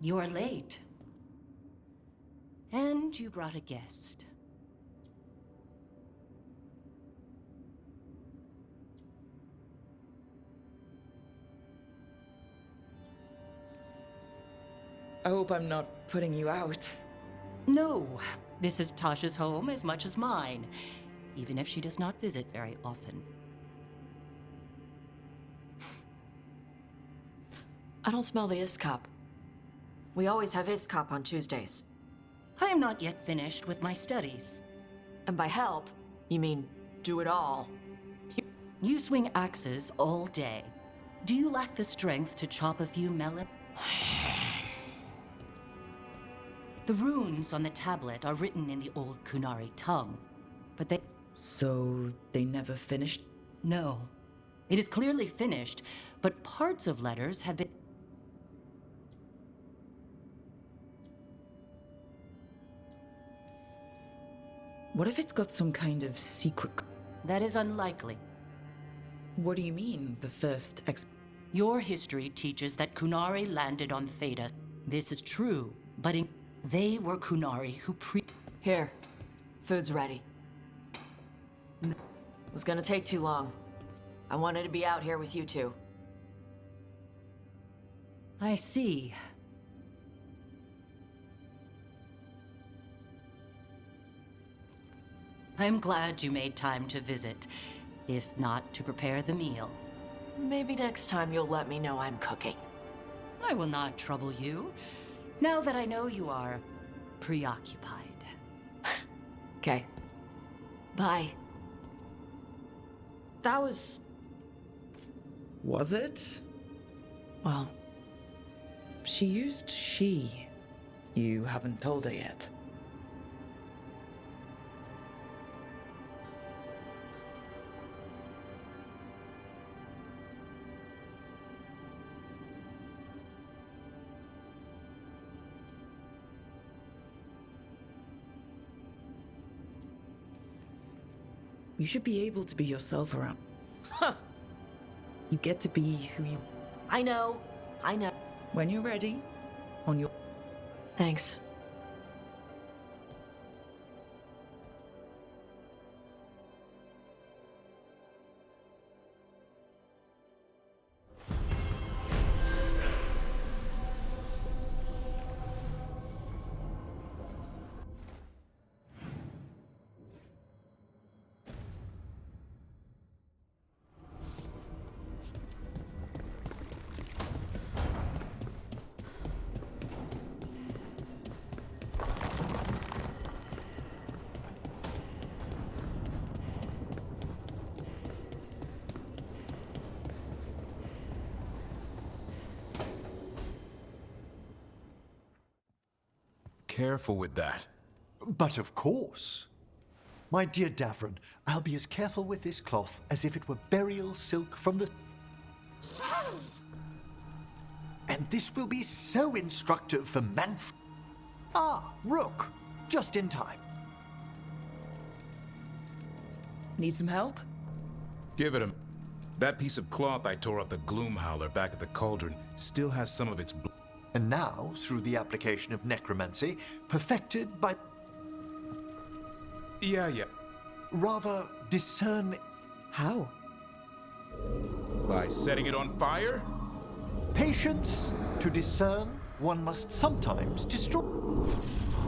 You're late. And you brought a guest. I hope I'm not putting you out. No, this is Tasha's home as much as mine, even if she does not visit very often. I don't smell the Iskop. We always have Iskop on Tuesdays. I am not yet finished with my studies. And by help, you mean do it all. You swing axes all day. Do you lack the strength to chop a few melons? The runes on the tablet are written in the old Kunari tongue, but they... So they never finished? No. It is clearly finished, but parts of letters have been... What if it's got some kind of secret? That is unlikely. What do you mean, the first Your history teaches that Kunari landed on Theta. This is true, but they were Kunari who Here. Food's ready. It was gonna take too long. I wanted to be out here with you two. I see. I'm glad you made time to visit, if not to prepare the meal. Maybe next time you'll let me know I'm cooking. I will not trouble you, now that I know you are preoccupied. Okay. Bye. That was... Was it? well... She used she. You haven't told her yet. You should be able to be yourself around. Huh. You get to be who you... I know. When you're ready, on your... Thanks. Careful with that. But of course. My dear Davron, I'll be as careful with this cloth as if it were burial silk from the... And this will be so instructive for Manfred. Ah, Rook, just in time. Need some help? Give it him. That piece of cloth I tore off the Gloom Howler back at the cauldron still has some of its blood. And now, through the application of necromancy, perfected by... Yeah. rather discern... How? By setting it on fire? Patience. To discern, one must sometimes destroy...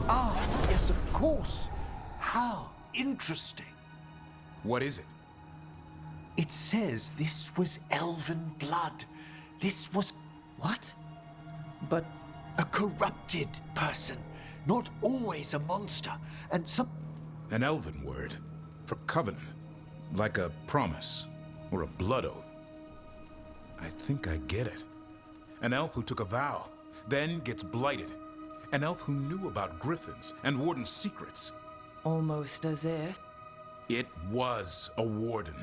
Ah, yes, of course. How interesting. What is it? It says this was elven blood. This was What? But... a corrupted person, not always a monster, and some... An elven word. For covenant. Like a promise. Or a blood oath. I think I get it. An elf who took a vow, then gets blighted. An elf who knew about griffins and warden's secrets. almost as if... It was a warden.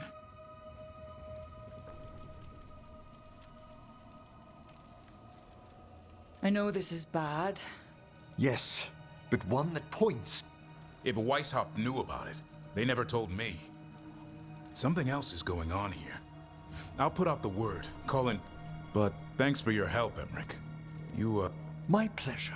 I know this is bad. Yes, but one that points... If Weishaupt knew about it, they never told me. Something else is going on here. I'll put out the word, call in... But thanks for your help, Emmerich. My pleasure.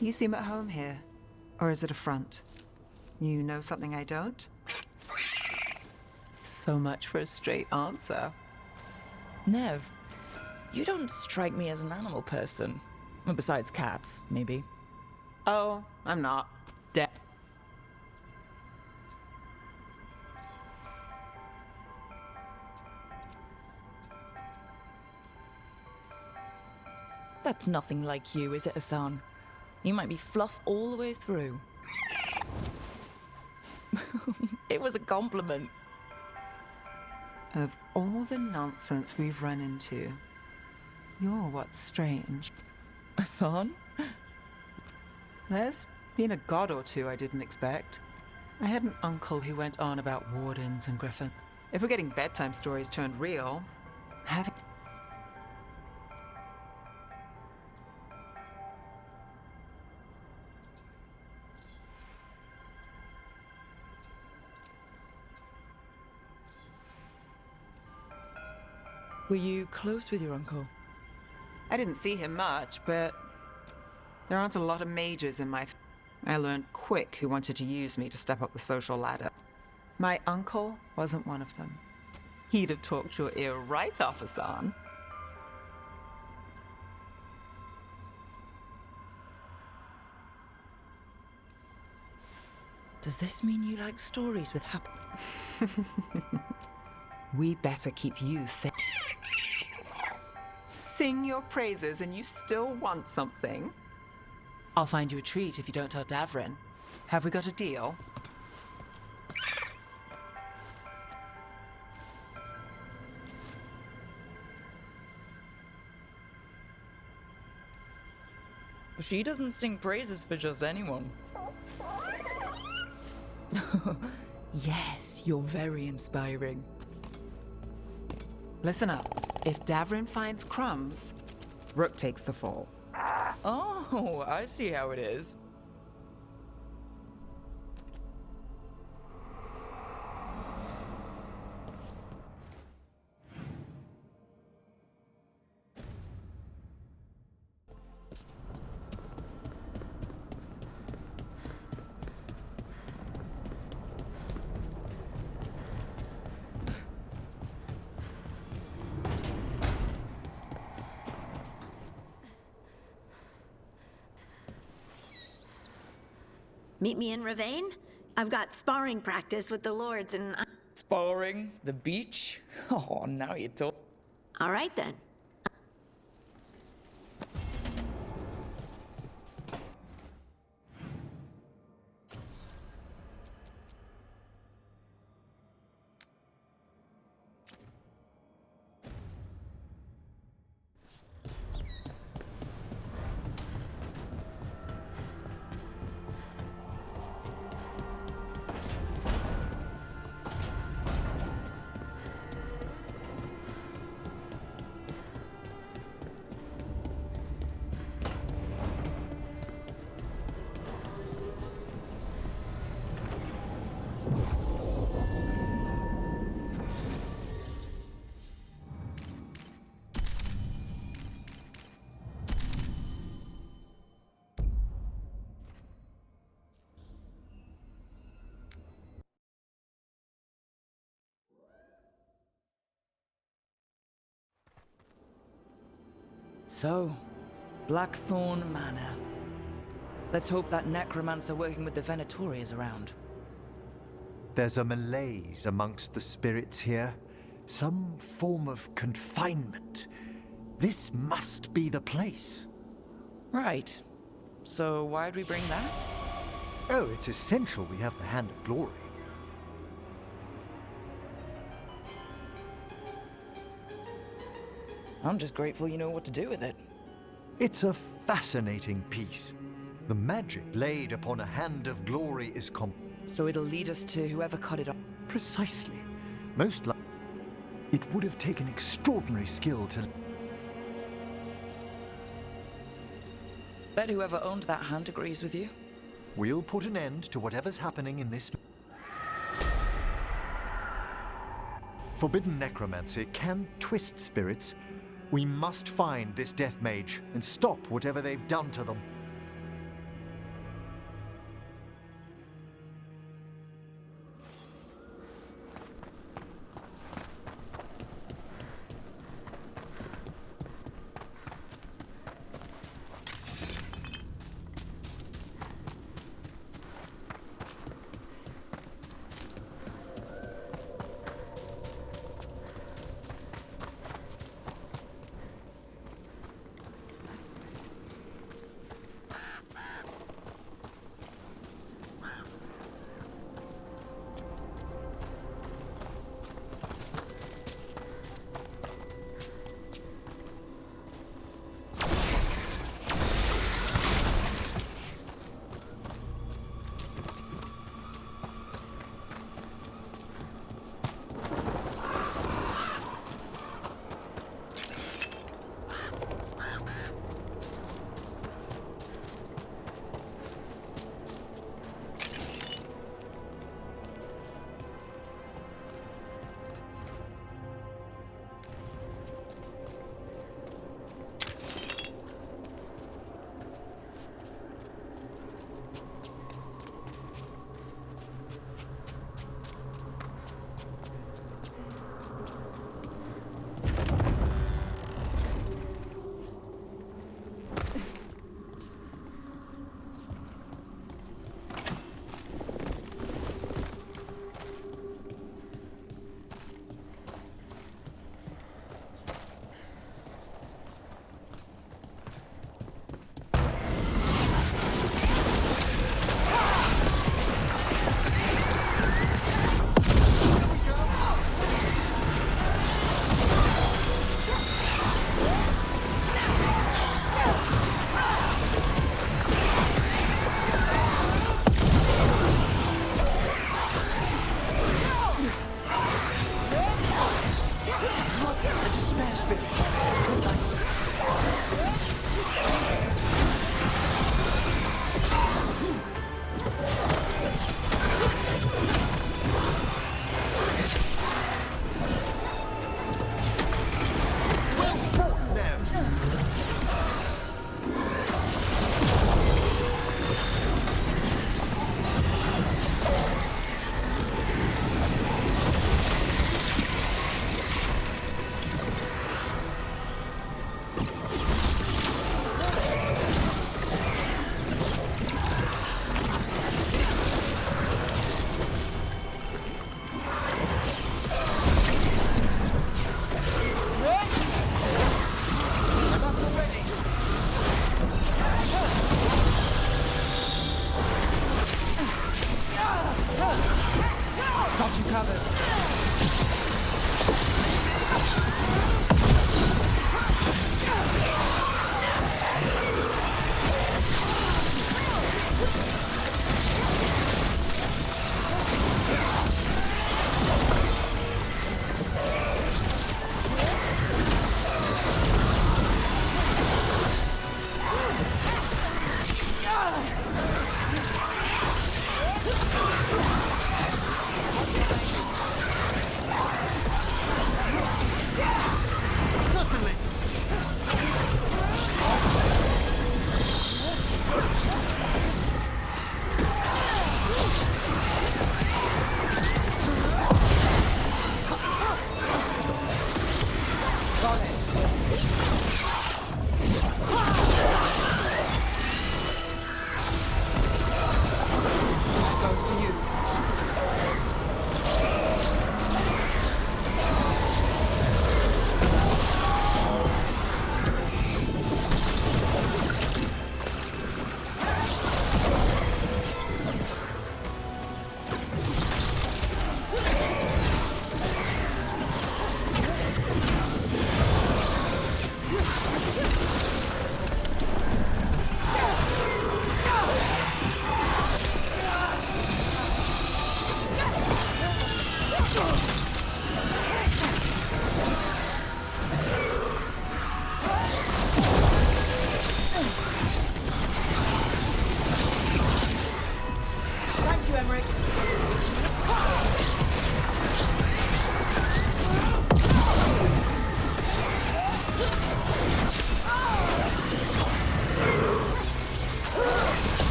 You seem at home here. Or is it a front? You know something I don't? So much for a straight answer. Nev, you don't strike me as an animal person. Well, besides cats, maybe. Oh, I'm not. Dead. That's nothing like you, is it, Hassan? You might be fluff all the way through. It was a compliment. Of all the nonsense we've run into, you're what's strange. Hassan? There's been a god or two I didn't expect. I had an uncle who went on about wardens and griffins. If we're getting bedtime stories turned real, having... Were you close with your uncle? I didn't see him much, but there aren't a lot of mages in my... I learned quick who wanted to use me to step up the social ladder. My uncle wasn't one of them. He'd have talked your ear right off, Hassan. Does this mean you like stories with happy... We better keep you safe. Sing your praises and you still want something? I'll find you a treat if you don't tell Davrin. Have we got a deal? She doesn't sing praises for just anyone. Yes, you're very inspiring. Listen up. If Davrin finds crumbs, Rook takes the fall. Oh, I see how it is. Meet me in Ravane? I've got sparring practice with the lords and... Sparring? The beach? Oh, now you talk. All right then. So, Blackthorn Manor. Let's hope that necromancer working with the Venatori is around. There's a malaise amongst the spirits here. Some form of confinement. This must be the place. Right. So why'd we bring that? Oh, it's essential we have the Hand of Glory. I'm just grateful you know what to do with it. It's a fascinating piece. The magic laid upon a hand of glory is So it'll lead us to whoever cut it off. precisely. Most likely, it would have taken extraordinary skill to... Bet whoever owned that hand agrees with you. We'll put an end to whatever's happening in this... Forbidden necromancy can twist spirits. We must find this death mage and stop whatever they've done to them.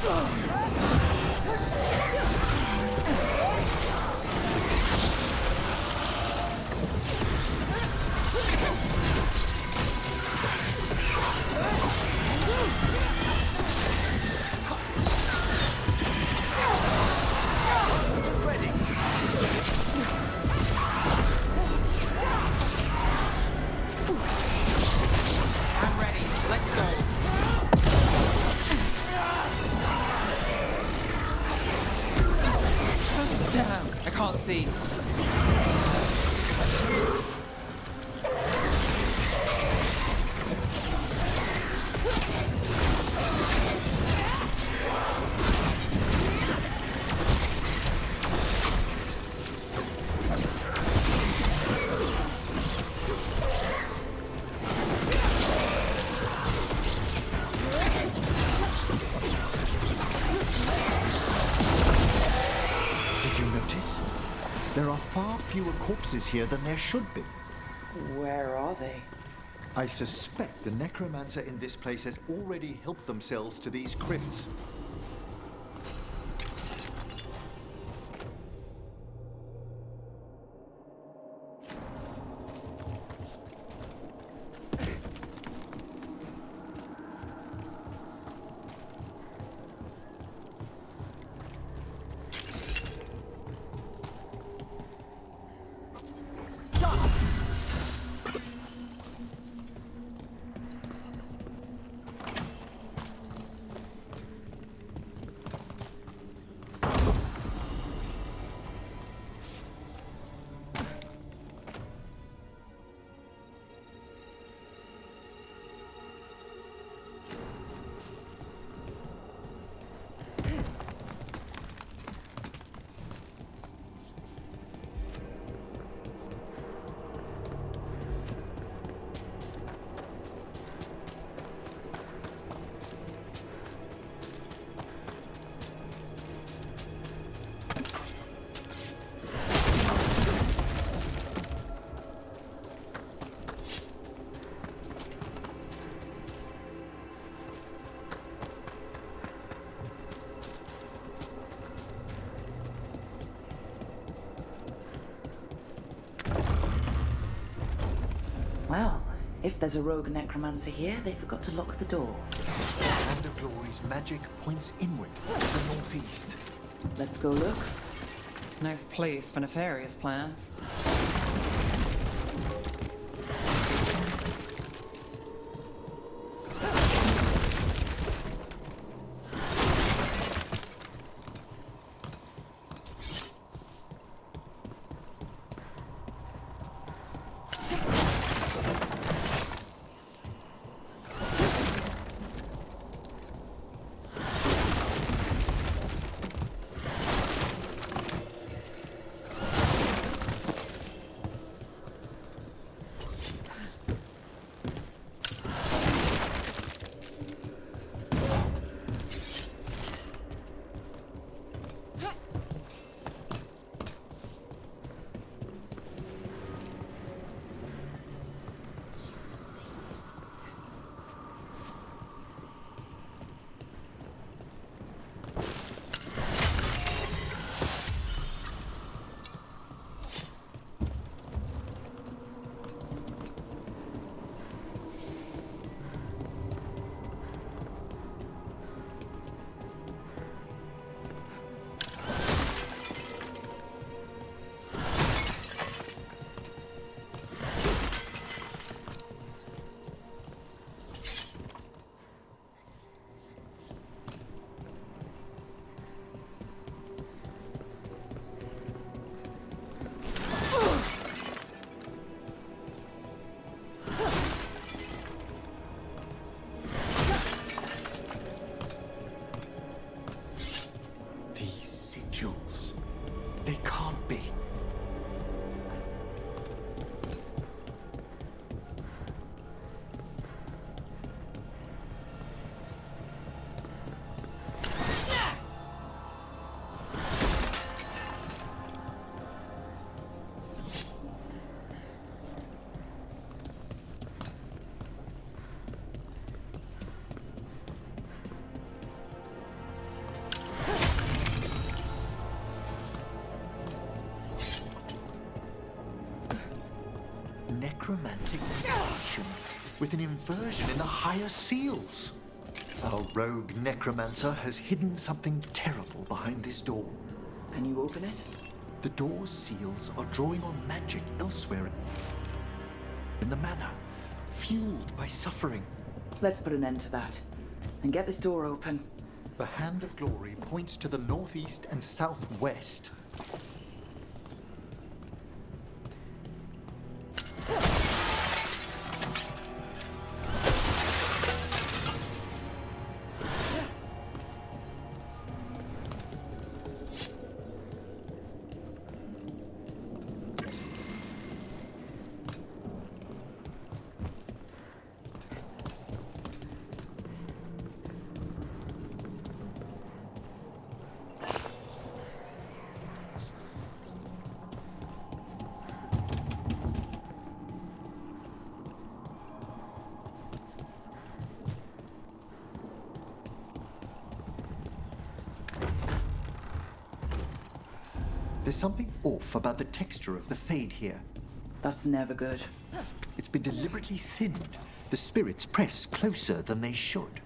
I'm ready. Let's go. Damn, I can't see. Did you notice? There are far fewer corpses here than there should be. Where are they? I suspect the necromancer in this place has already helped themselves to these crypts. Well, if there's a rogue necromancer here, they forgot to lock the door. Hand of Glory's magic points inward, to the northeast. Let's go look. Nice place for nefarious plans. with an inversion in the higher seals. Our rogue necromancer has hidden something terrible behind this door. Can you open it? The door's seals are drawing on magic elsewhere in the manor, fueled by suffering. Let's put an end to that. And get this door open. The Hand of Glory points to the northeast and southwest. There's something off about the texture of the fade here. That's never good. It's been deliberately thinned. The spirits press closer than they should.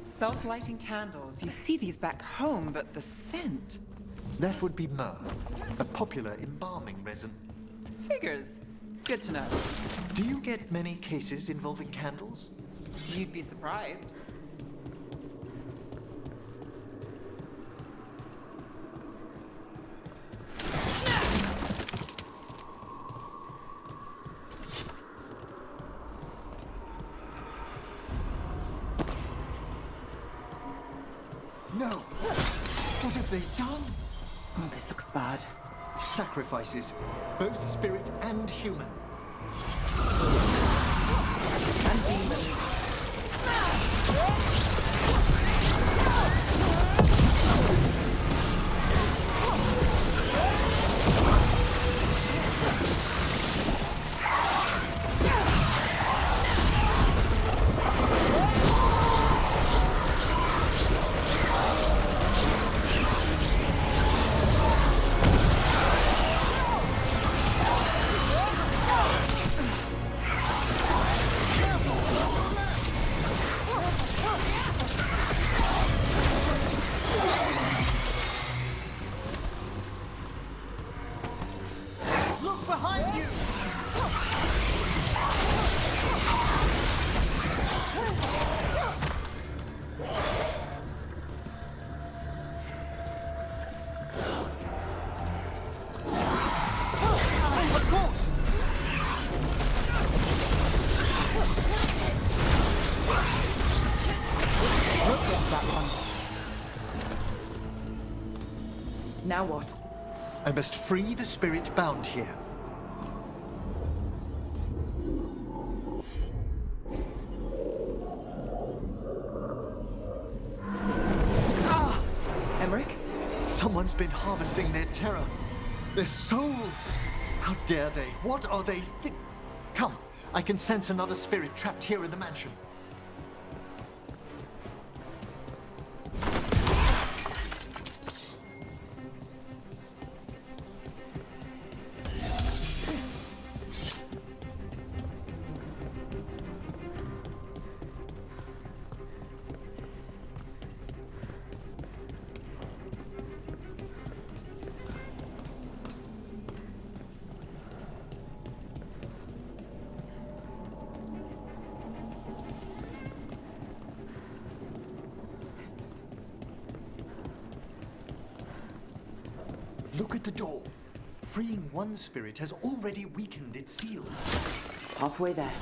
Self-lighting candles. You see these back home, but the scent. That would be myrrh, a popular embalming resin. Figures. Good to know. Do you get many cases involving candles? You'd be surprised. No! What have they done? Oh, this looks bad. Sacrifices, both spirit and human. And demons. Now what? I must free the spirit bound here. Emmerich? Someone's been harvesting their terror. Their souls! How dare they? What are they Come, I can sense another spirit trapped here in the mansion. Look at the door. Freeing one spirit has already weakened its seal. Halfway there.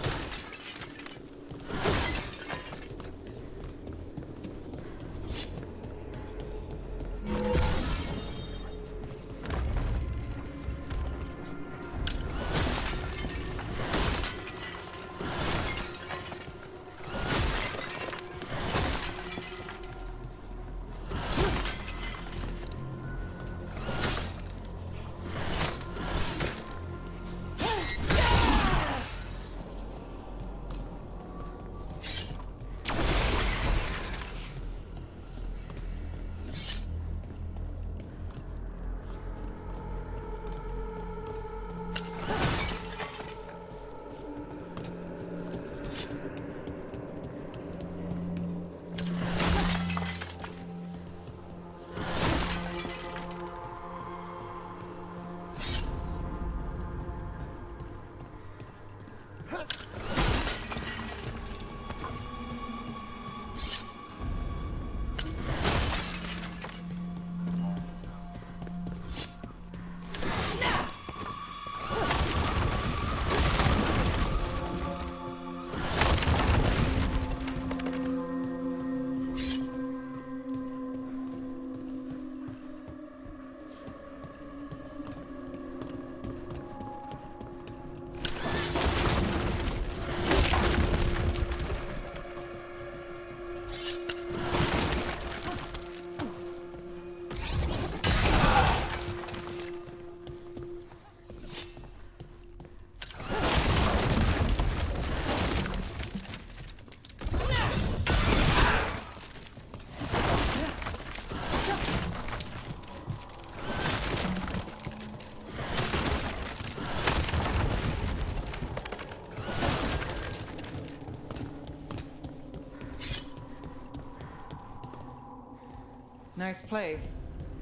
Nice place.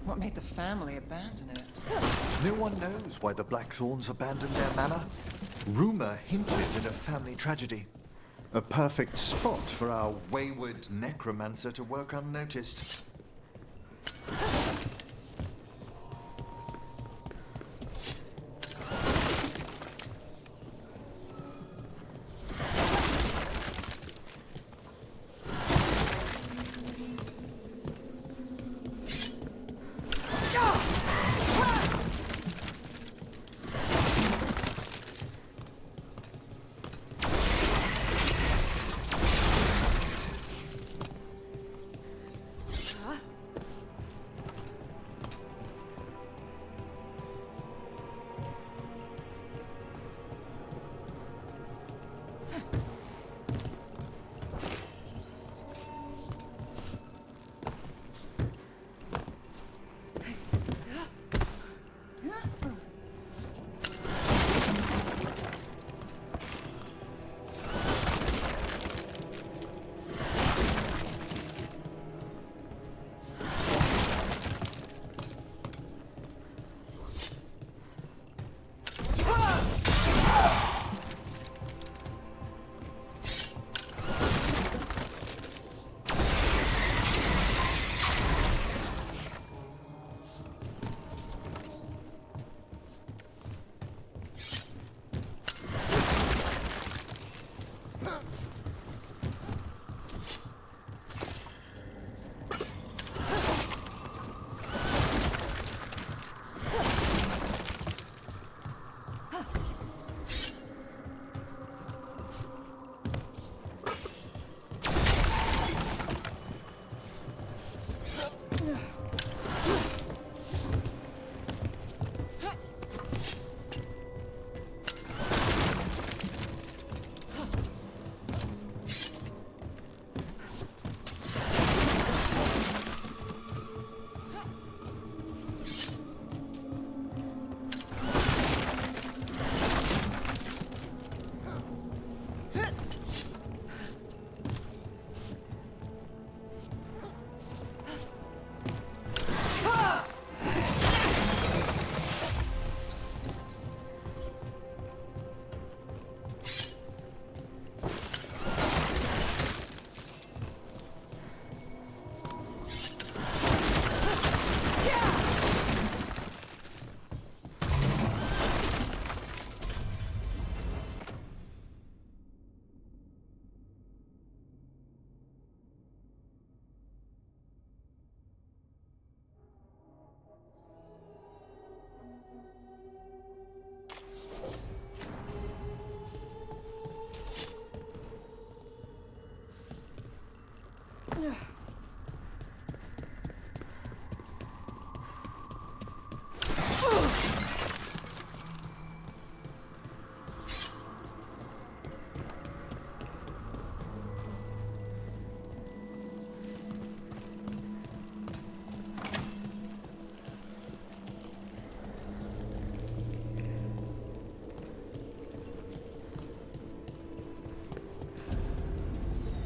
What made the family abandon it? No one knows why the Blackthorns abandoned their manor. Rumor hinted at a family tragedy. A perfect spot for our wayward necromancer to work unnoticed.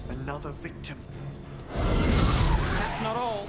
Another victim. That's not all.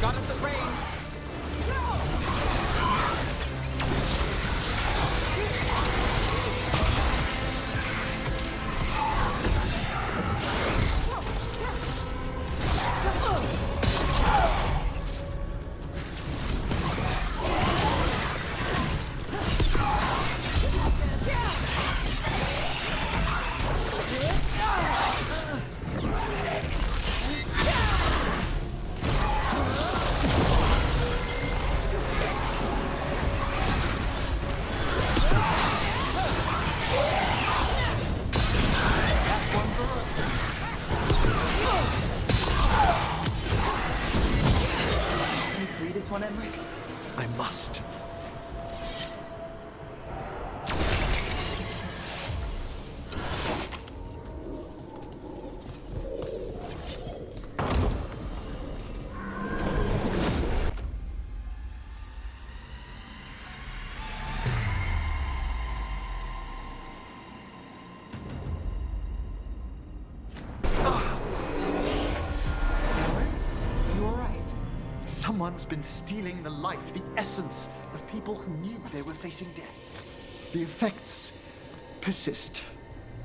Got us at range. I must. Someone's been stealing the life, the essence of people who knew they were facing death. The effects persist,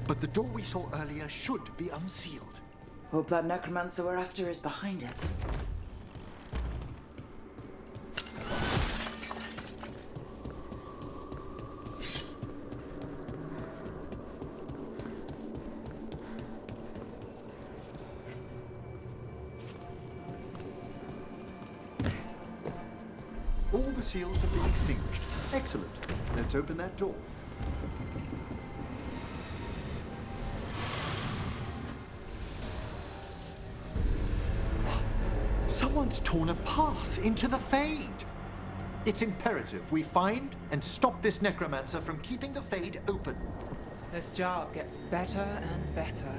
but the door we saw earlier should be unsealed. Hope that necromancer we're after is behind it. All the seals have been extinguished. Excellent. Let's open that door. Someone's torn a path into the Fade. It's imperative we find and stop this necromancer from keeping the Fade open. This job gets better and better.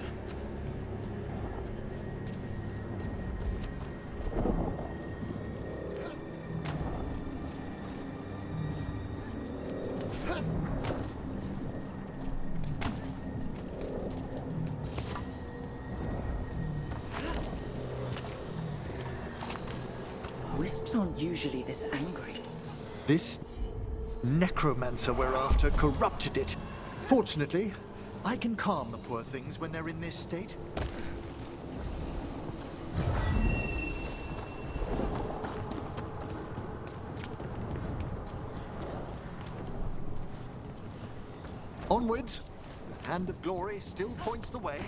Wisps aren't usually this angry. This necromancer we're after corrupted it. Fortunately, I can calm the poor things when they're in this state. Onwards. The hand of glory still points the way.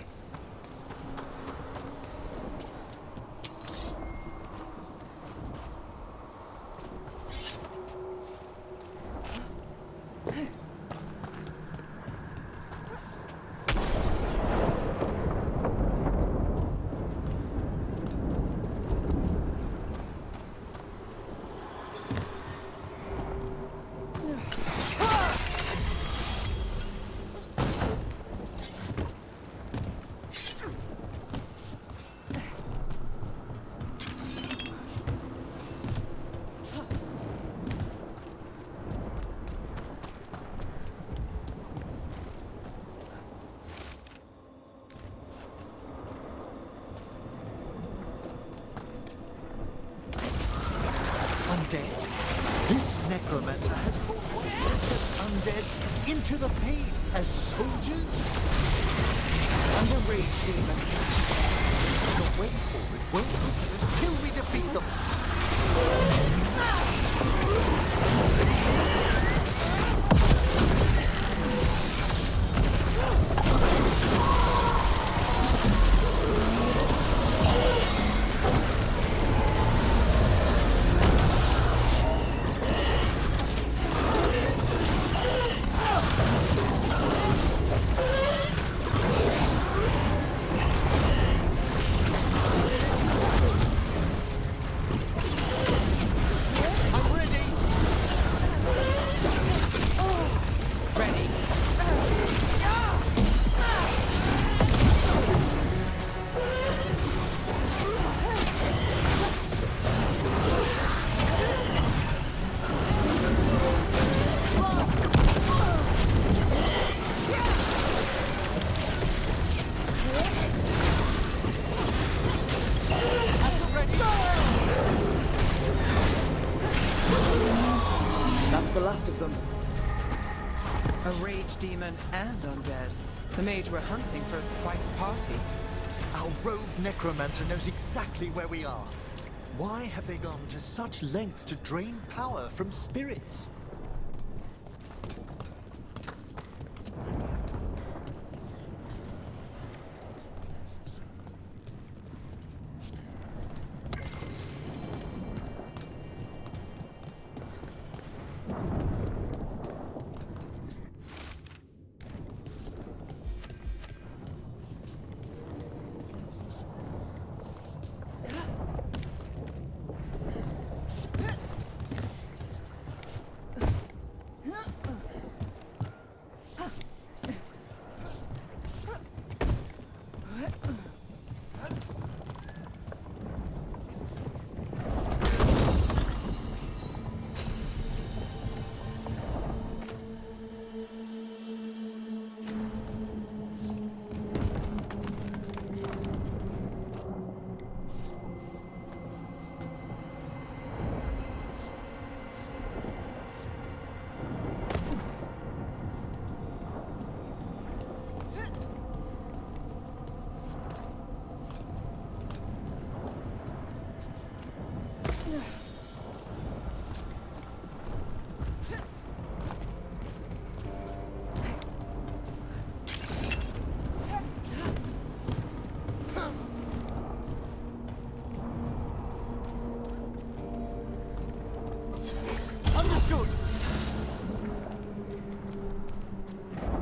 undead into the Fade as soldiers? Under rage, demon. The way forward won't open until we defeat them. The last of them. A rage demon and undead. The mage we're hunting throws quite a party. Our rogue necromancer knows exactly where we are. Why have they gone to such lengths to drain power from spirits?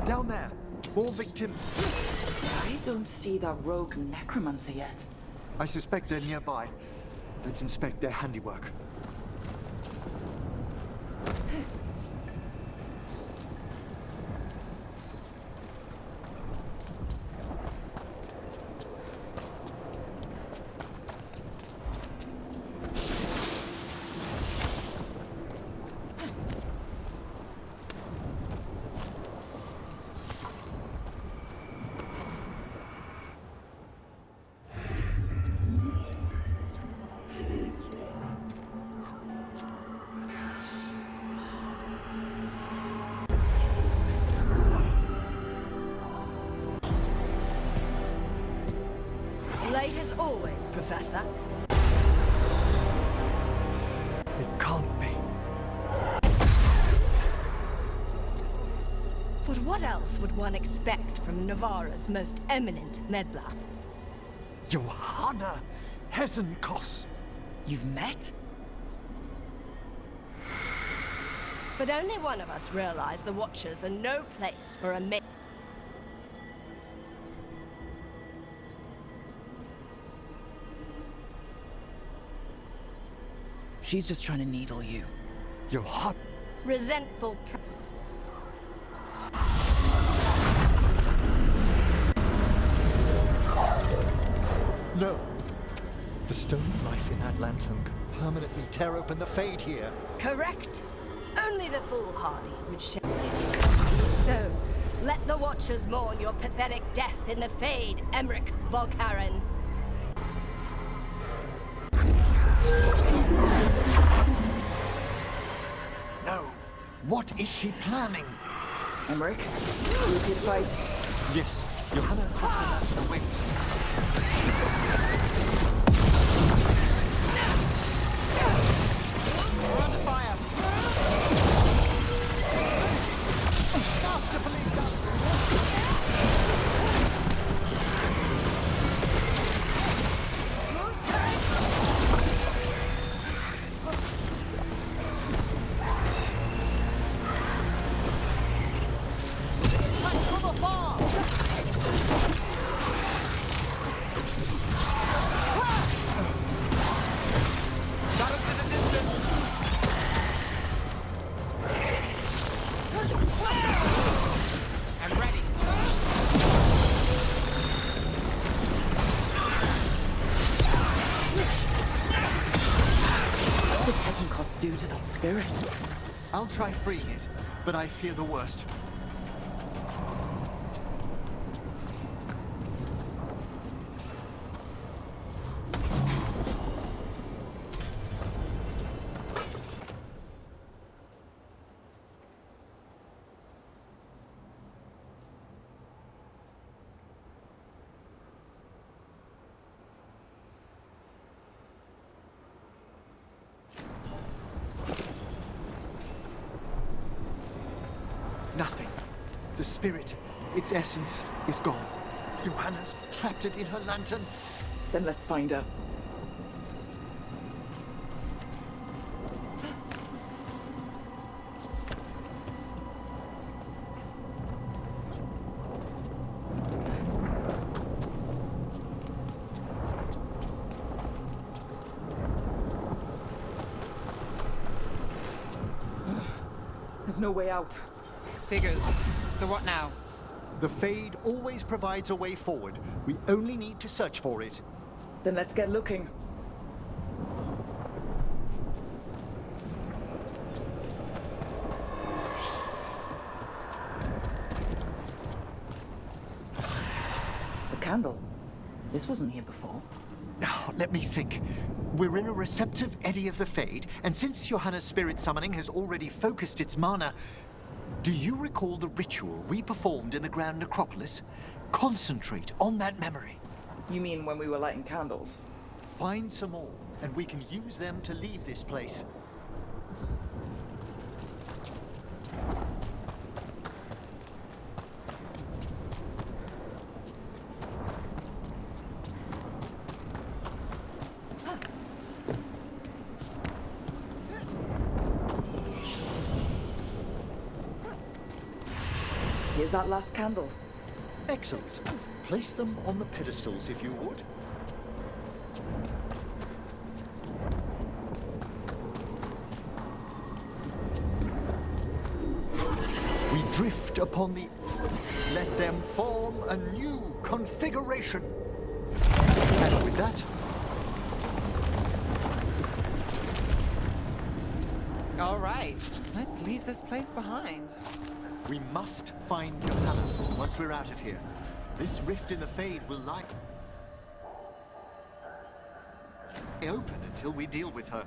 Down there. More victims. I don't see that rogue necromancer yet. I suspect they're nearby. Let's inspect their handiwork. Late as always, Professor. It can't be. But what else would one expect from Navarra's most eminent meddler? Johanna Hesenkos. You've met? But only one of us realize the Watchers are no place for a mage. She's just trying to needle you. Johanna. Resentful. No. The stolen life in Atlantum can permanently tear open the Fade here. Correct. Only the foolhardy would share. So, let the Watchers mourn your pathetic death in the Fade, Emmerich Volkaren. No. What is she planning? Emmerich, you okay to fight? Yes, Johanna took the lantern away. We're under fire. Masterfully done. I'm ready. What did Hesenkos do to that spirit? I'll try freeing it, but I fear the worst. Nothing. The spirit, its essence, is gone. Johanna's trapped it in her lantern. Then let's find her. There's no way out. Figures. So what now? The Fade always provides a way forward. We only need to search for it. Then let's get looking. The candle. This wasn't here before. Now, let me think. We're in a receptive eddy of the Fade, and since Johanna's spirit summoning has already focused its mana, do you recall the ritual we performed in the Grand Necropolis? Concentrate on that memory. You mean when we were lighting candles? Find some more, and we can use them to leave this place. Here's that last candle. Excellent. Place them on the pedestals if you would. We drift upon the... Let them form a new configuration. And with that, All right. Let's leave this place behind. we must find Johanna once we're out of here. This rift in the Fade will lie open until we deal with her.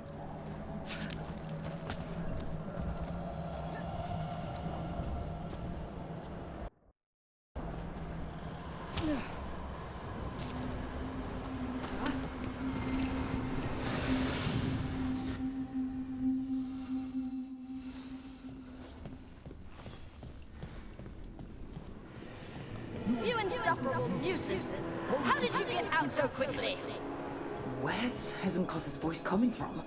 You insufferable nuisances! How did you get out so quickly? Where's Hesenkos' voice coming from?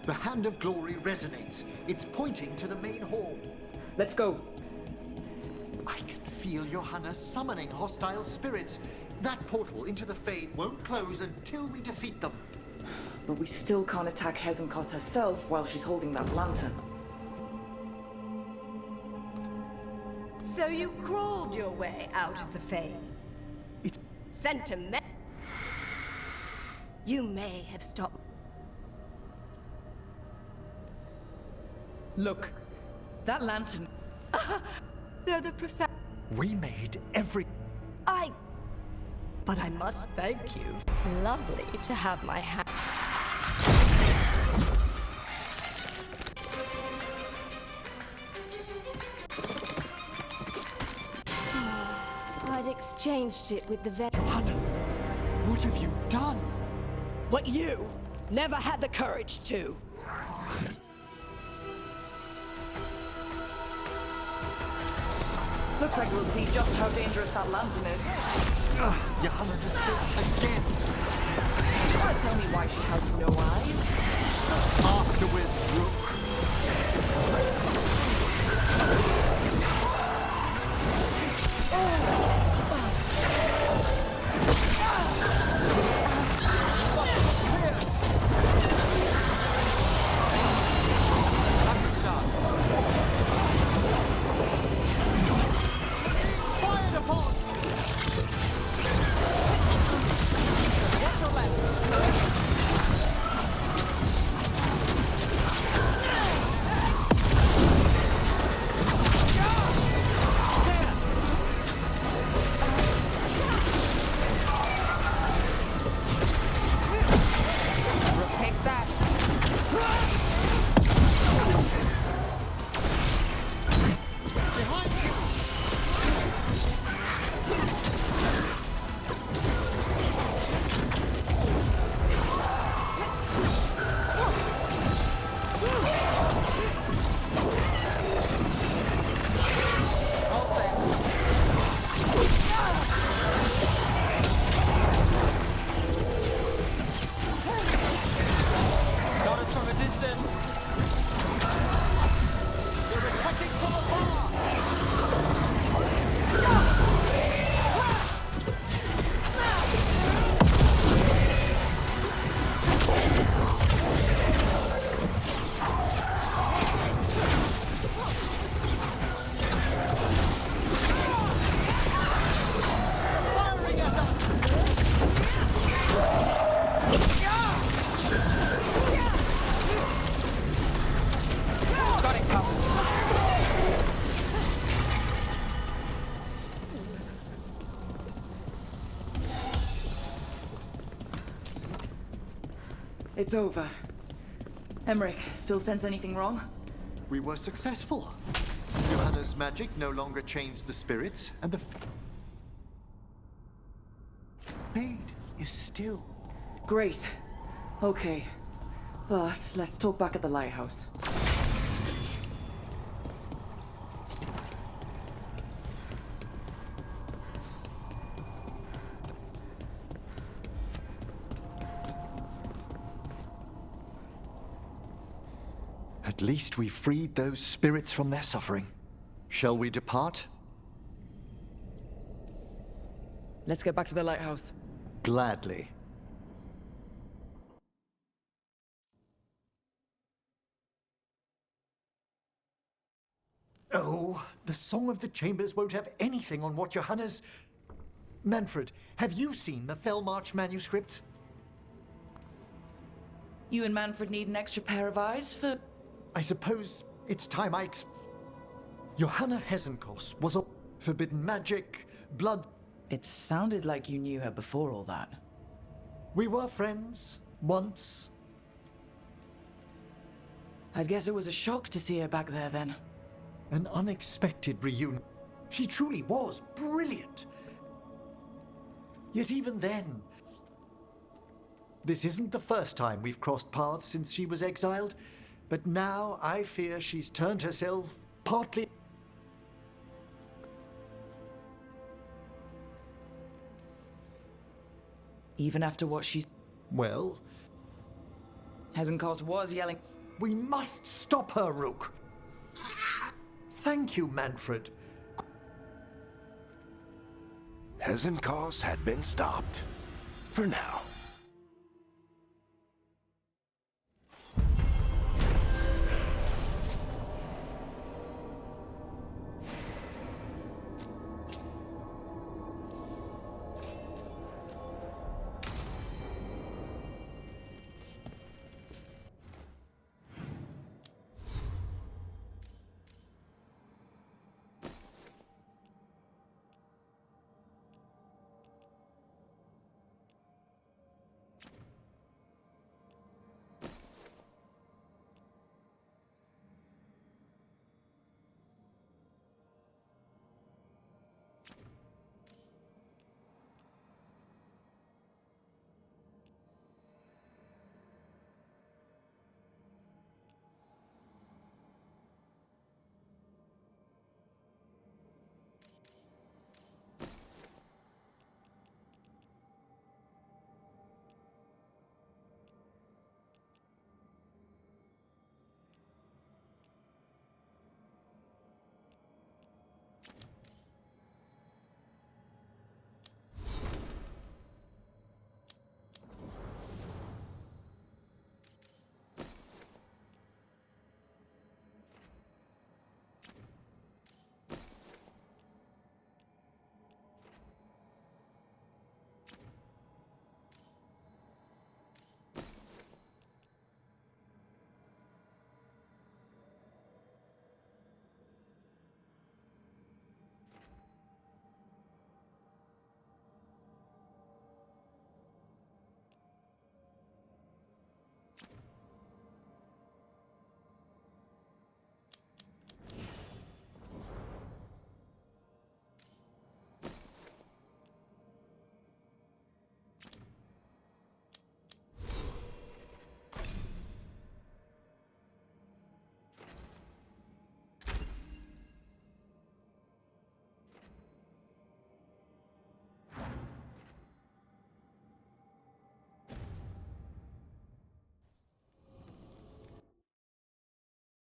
The Hand of Glory resonates. It's pointing to the main hall. Let's go. I can feel Johanna summoning hostile spirits. That portal into the Fade won't close until we defeat them. But we still can't attack Hesenkos herself while she's holding that lantern. So you crawled your way out of the Fade. Sentiment. You may have stopped. Look, that lantern. Though the professor. We made every... But I must thank you. Lovely to have my hand. had exchanged it with the Hannah, what have you done? What you never had the courage to. Looks like we'll see just how dangerous that lantern is. Johanna's asleep again. You wanna tell me why she has no eyes? Afterwards, Rook. It's over. Emmerich, still sense anything wrong? We were successful. Johanna's magic no longer changed the spirits, and the fade is still. Great. Okay. But let's talk back at the lighthouse. At least we freed those spirits from their suffering. Shall we depart? Let's get back to the lighthouse. Gladly. Oh, the Song of the Chambers won't have anything on what Johanna's... Manfred, have you seen the Fellmarch manuscripts? You and Manfred need an extra pair of eyes for... I suppose it's time Johanna Hesenkos was a forbidden magic, blood... It sounded like you knew her before all that. We were friends, once. I'd guess it was a shock to see her back there then. An unexpected reunion. She truly was brilliant. Yet even then... This isn't the first time we've crossed paths since she was exiled, but now I fear she's turned herself partly... Even after what she's... Well, Hesenkos was yelling... we must stop her, Rook. Thank you, Manfred. Hesenkos had been stopped. For now.